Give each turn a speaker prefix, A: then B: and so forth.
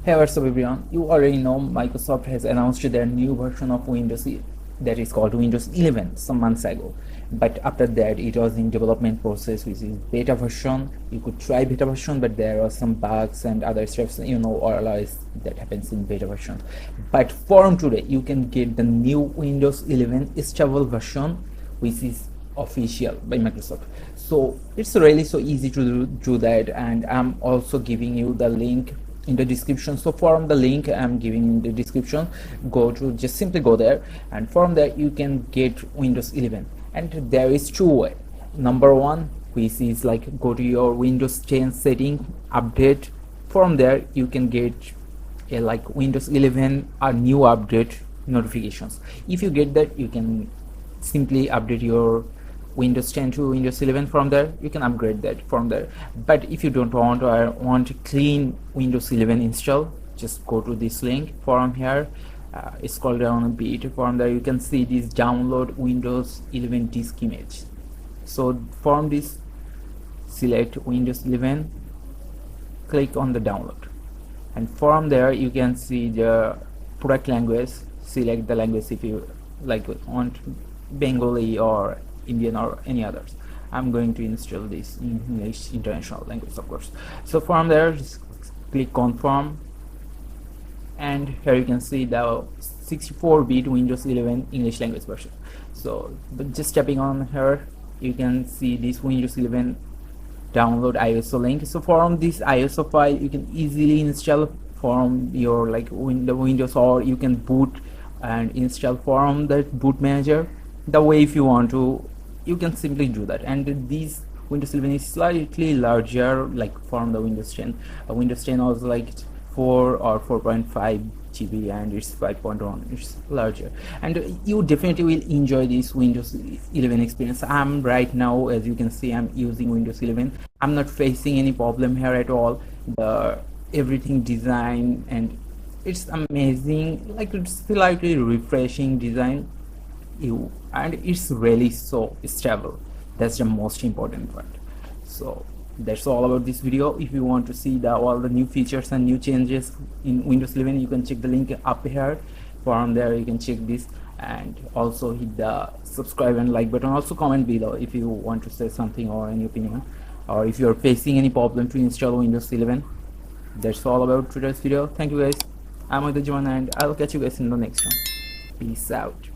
A: Hey, what's up everyone? You already know Microsoft has announced their new version of Windows that is called Windows 11 some months ago. But after that, it was in development process, which is beta version. You could try beta version, but there are some bugs and other stuff, all that happens in beta version. But from today, you can get the new Windows 11 stable version, which is official by Microsoft. So it's really so easy to do that, and I'm also giving you the link in the description. So from the link I'm giving in the description, just simply go there, and from there you can get Windows 11. And there is two way. Number one, which is like go to your Windows 10 setting, update. From there you can get a like Windows 11 or new update notifications. If you get that, you can simply update your Windows 10 to Windows 11. From there you can upgrade that from there. But if you don't want or want clean Windows 11 install, just go to this link from here, scroll down a bit. From there you can see this download Windows 11 disk image. So from this, select Windows 11, click on the download, and from there you can see the product language. Select the language if you like want Bengali or Indian or any others. I'm going to install this in English international language, of course. So from there, just click confirm, and here you can see the 64-bit Windows 11 English language version. So just tapping on here, you can see this Windows 11 download ISO link. So from this ISO file you can easily install from your like Windows, or you can boot and install from the boot manager. The way if you want to, you can simply do that. And this Windows 11 is slightly larger, like from the Windows 10. Windows 10 was like 4 or 4.5 GB, and it's 5.1. It's larger, and you definitely will enjoy this Windows 11 experience. I'm right now, as you can see, I'm using Windows 11. I'm not facing any problem here at all. The everything design, and it's amazing, like it's slightly refreshing design, and it's really so stable. That's the most important part. So that's all about this video. If you want to see all the new features and new changes in Windows 11, you can check the link up here. From there you can check this, and also hit the subscribe and like button. Also comment below if you want to say something or any opinion, or if you're facing any problem to install Windows 11. That's all about today's video. Thank you guys. I'm Aditya, and I'll catch you guys in the next one. Peace out.